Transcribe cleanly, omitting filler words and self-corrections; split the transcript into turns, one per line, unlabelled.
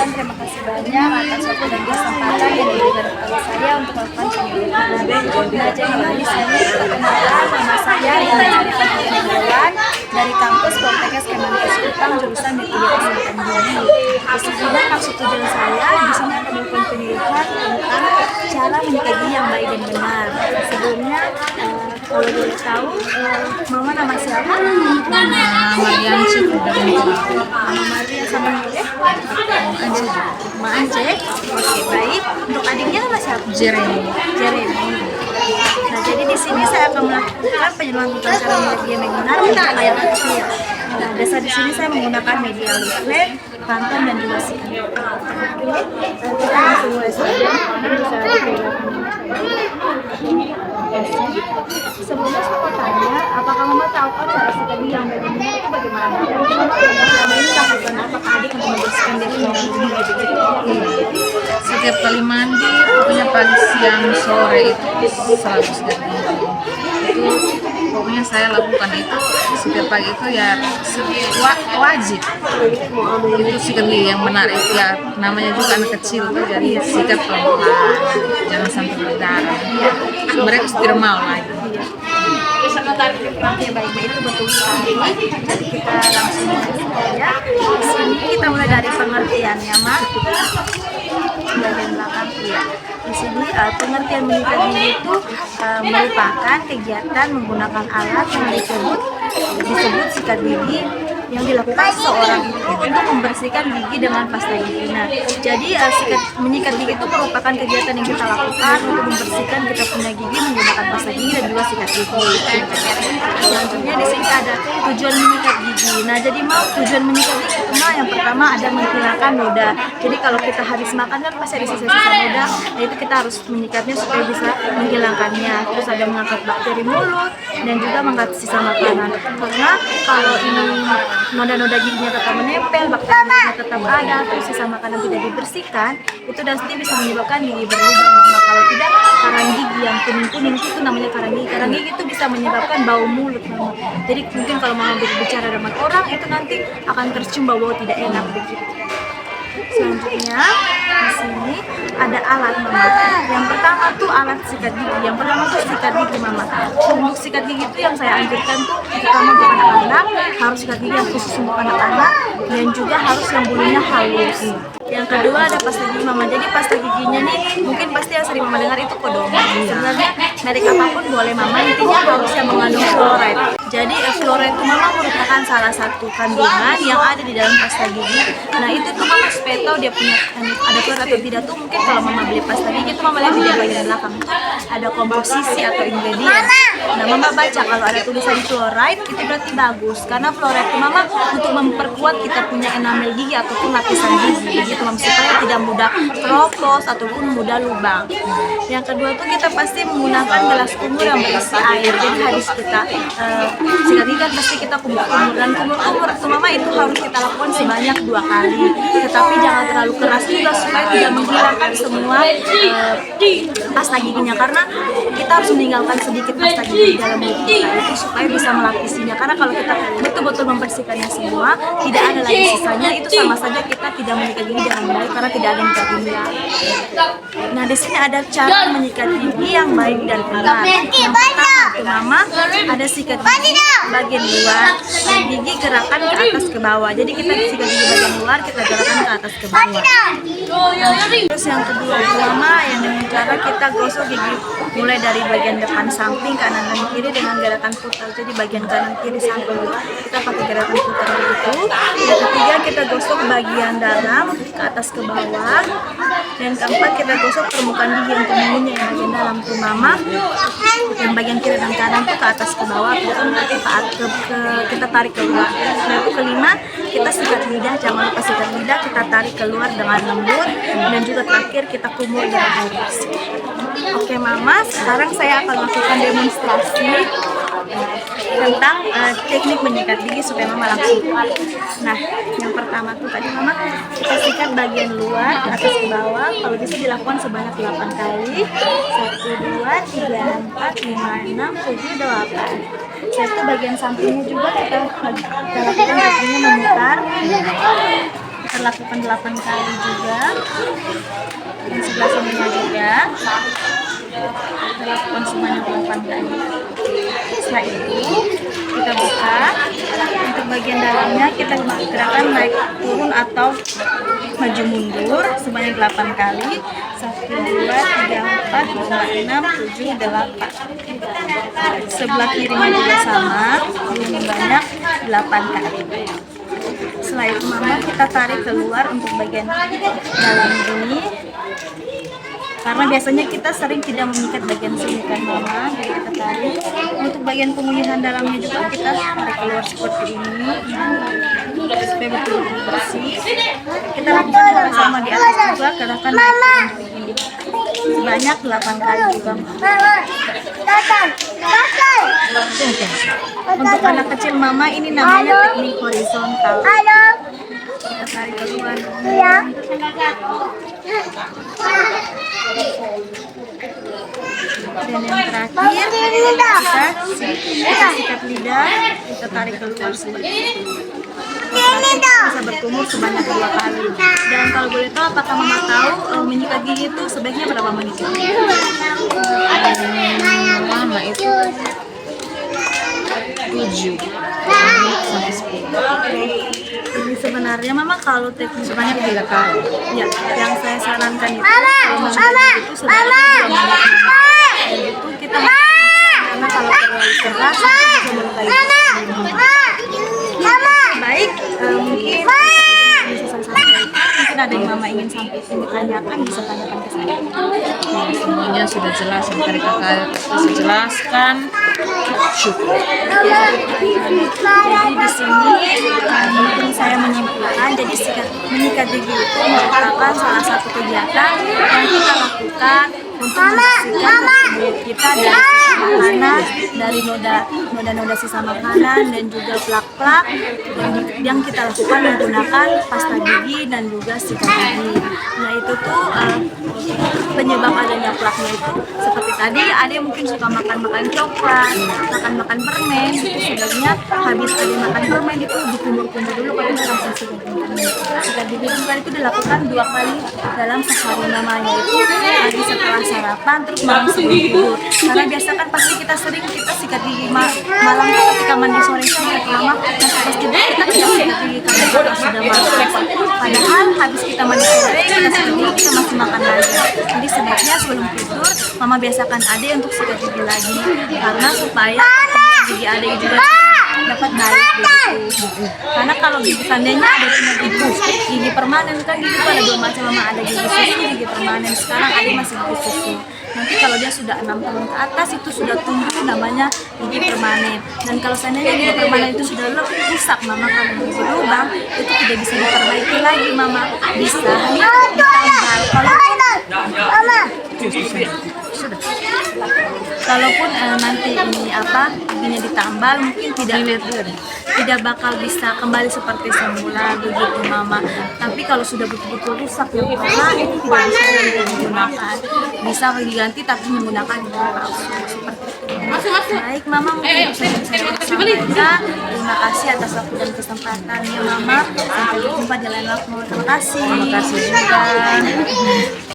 mengucapkan terima kasih banyak atas waktu dan kesempatan yang diberikan kepada saya untuk melakukan pemilihan. Nah, jadi di sini perkenalkan nama saya Ina Arifah Hidayat dari kampus Poltekkes Kemenkes Kupang jurusan Metode Kesehatan Gigi. Sebenarnya maksud tujuan saya di sini akan melakukan penelitian tentang cara menyikat gigi yang baik dan benar. Sebelumnya kalau boleh tahu, Mama nama siapa?
Nama Marianci dari
Mama Maria sama Anje. Ma Anje. Oke, baik. Untuk adiknya nama siapa?
Jeremy.
Jeremy. Nah, jadi di sini saya akan melakukan penjelasan tentang cara menyikat gigi yang benar untuk anak kecil. Nah, dasar di sini saya menggunakan media leaflet, kantong dan juga sikat. Oke, kita langsung mulai saja. Sebelumnya saya mau tanya, apakah Mama tahu cara sikat gigi yang benar itu bagaimana? Dan Mama selama ini lakukan apakah adik untuk membersihkan diri dengan gigi?
Setiap kali mandi, pokoknya pagi, siang, sore itu selalu sikat gigi. Itu pokoknya saya lakukan itu setiap pagi itu ya wajib. Itu sikat gigi yang benar itu ya, namanya juga anak kecil tuh, jadi sikat pelan-pelan, jangan sampai berdarah. Mereka tidak mau lagi.
Oke, baik, itu betul sekali. Jadi kita langsung mulai ya. Di sini kita mulai dari pengertiannya, Ma. Bagian belakang ya. Di sini pengertian menyikat gigi itu merupakan kegiatan menggunakan alat yang disebut sikat gigi yang dilakukan seorang itu untuk membersihkan gigi dengan pasta gigi. Nah, jadi menyikat gigi itu merupakan kegiatan yang kita lakukan untuk membersihkan kita punya gigi menggunakan pasta gigi dan juga sikat gigi. Selanjutnya di sini ada tujuan menyikat gigi. Nah, jadi mau tujuan menyikat gigi itu yang pertama ada menghilangkan noda. Jadi kalau kita habis makan kan pasti ada sisa-sisa noda. Nah, itu kita harus menyikatnya supaya bisa menghilangkannya. Terus ada mengangkat bakteri mulut dan juga mengangkat sisa makanan. Karena kalau ini noda-noda giginya tetap menempel, bakterinya tetap ada, terus sisa makanan tidak dibersihkan, itu nanti bisa menyebabkan gigi berlubang. Nah, kalau tidak, karang gigi yang kuning-kuning itu namanya karang gigi. Karang gigi itu bisa menyebabkan bau mulut, Mama. Jadi mungkin kalau Mama berbicara dengan orang itu nanti akan tercium bau tidak enak begitu. Selanjutnya di sini ada alat, Mama. Yang pertama tuh alat sikat gigi. Yang pertama tuh sikat gigi, Mama. Untuk sikat gigi itu yang saya anjurkan tuh pertama untuk anak-anak harus sikat gigi yang khusus untuk anak-anak dan juga harus yang bulunya halus. Yang kedua ada pasta gigi, Mama. Jadi pasta giginya nih mungkin pasti yang sering Mama dengar itu Kodomo. Sebenarnya merek apapun boleh, Mama. Intinya harus yang mengandung fluoride. Jadi fluoride itu, Mama, merupakan salah satu kandungan yang ada di dalam pasta gigi. Nah, itu tuh Mama supaya tahu dia punya ada fluoride atau tidak tuh mungkin kalau Mama beli pasta gigi itu Mama lihat di bagian belakang tuh ada komposisi atau ingredient. Nah, Mama baca kalau ada tulisan fluoride itu berarti bagus karena fluoride itu, Mama, untuk memperkuat kita punya enamel gigi ataupun lapisan gigi begitu, Mama, supaya tidak mudah keropos ataupun mudah lubang. Yang kedua tuh kita pasti menggunakan gelas kumur yang berisi air. Jadi harus kita sikat gigi kan pasti kita kumur-kumur dan kumur-kumur itu, Mama, itu harus kita lakukan sebanyak 2 kali. Tetapi jangan terlalu keras juga supaya tidak menghilangkan semua pasta giginya karena kita harus meninggalkan sedikit pasta gigi di dalam gigi kita itu supaya bisa melapisinya. Karena kalau kita betul-betul membersihkannya semua, tidak ada lagi sisanya, itu sama saja kita tidak menyikat gigi dengan baik karena tidak ada yang tertinggal. Nah, di sini ada cara menyikat gigi yang baik dan benar. Yang pertama tuh, Mama, ada sikat gigi bagian luar, gigi gerakan ke atas ke bawah. Jadi kita sikat gigi bagian luar, kita gerakan ke atas ke bawah. Terus yang kedua, Mama, yang dengan cara kita gosok gigi mulai dari bagian depan samping kanan dan kiri dengan gerakan putar. Jadi bagian kanan kiri samping kita pakai gerakan putar begitu. Yang ketiga kita gosok bagian dalam ke atas ke bawah. Dan keempat kita gosok permukaan gigi yang kemudiannya yang bagian dalam tuh, Mama. Yang bagian kiri dan kanan tuh ke atas ke bawah, kita tarik keluar. Nah, itu kelima kita sikat lidah, jangan lupa sikat lidah, kita tarik keluar dengan lembut dan juga terakhir kita kumur dengan air bersih. Oke, Mama, sekarang saya akan lakukan demonstrasi tentang teknik menyikat gigi supaya Mama langsung. Nah, yang pertama tuh tadi, Mama, kita sikat bagian luar ke atas ke bawah. Kalau bisa dilakukan sebanyak 8 kali. 1, 2, 3, 4, 5, 6, 7, 8. Setelah itu bagian sampingnya juga kita lakukan kakinya memutar. kita lakukan 8 kali juga. Yang sebelah sininya juga kita lakukan semuanya 8 kali. Setelah itu kita buka. Untuk bagian dalamnya kita gerakan naik turun atau maju mundur sebanyak 8 kali. 1, 2, 3, 4, 5, 6, 7, 8. Sebelah kirinya juga sama, lebih banyak 8 kali. Setelah itu mama kita tarik keluar untuk bagian dalam ini. Karena biasanya kita sering tidak mengikat bagian sini kan mama, jadi kita tarik. Untuk bagian pemulihan dalamnya juga kita tarik keluar seperti ini supaya betul-betul bersih. Kita lakukan sama di atas juga, gerakan naik turun ini sebanyak 8 kali juga. Untuk anak kecil mama ini namanya teknik horizontal. Kita tarik keluar. Dan yang terakhir kita sikat lidah, kita tarik keluar seperti itu. Bisa berkumur sebanyak 2 kali. Dan kalau boleh tahu, apakah mama tahu menyikat gigi itu sebaiknya berapa menit?
Lama itu 7 sampai 10.
Ini sebenarnya mama kalau teknik
Sebanyak 3 kali.
ya, yang saya sarankan itu kalau menyikat gigi itu sebenarnya 2 menit. Dan itu kita karena kalau terlalu keras itu bisa melukai gigi. Baik, mungkin bisa saya sampaikan. Mungkin ada yang mama ingin tanyakan, bisa tanyakan ke saya.
Semuanya sudah jelas yang tadi kakak bisa jelaskan. Cukup.
Jadi di sini mungkin saya menyimpulkan, jadi menyikat gigi itu merupakan salah satu kegiatan yang kita lakukan untuk membersihkan mulut kita dari sisa makanan, dari noda-noda sisa makanan dan juga plak-plak yang kita lakukan menggunakan pasta gigi dan juga sikat gigi. Nah itu tuh penyebab adanya plaknya itu seperti tadi ada yang mungkin suka makan coklat, makan permen, itu sebenarnya habis ada makan permen itu dikumur-kumur dulu baru kita langsung sikat gigi. Sikat itu dilakukan 2 kali dalam sehari namanya itu pagi setelah sarapan terus malam sebelum tidur. Karena biasa kan pasti kita sikat gigi malam tuh ketika mandi sore mama pas tidur kita sikat gigi karena kita sudah malam. Padahal habis kita mandi sore kita sikat gigi kita masih makan lagi. Jadi sebaiknya sebelum tidur mama biasakan adek untuk sikat gigi lagi karena supaya gigi adek juga dapat baik begitu. Karena kalau gigi seandainya ada gigi permanen kan gigi itu ada 2 macam, mama ada gigi susu, gigi permanen. Sekarang ada masih gigi susu. Nanti kalau dia sudah 6 tahun ke atas itu sudah tumbuh namanya gigi permanen. Dan kalau seandainya gigi permanen itu sudah rusak mama, kalau gigi berlubang itu tidak bisa diperbaiki lagi mama, bisa hanya ditambal. Kalaupun nanti ini giginya ditambal mungkin tidak bakal bisa kembali seperti semula begitu mama. Tapi kalau sudah betul-betul rusak yang parah itu tidak bisa lagi digunakan. Bisa diganti tapi menggunakan gigi palsu seperti itu. Baik mama, mungkin bisa saya sampaikan. Terima kasih atas waktu dan kesempatannya mama. Sampai jumpa di lain waktu. Terima kasih.
Terima kasih juga.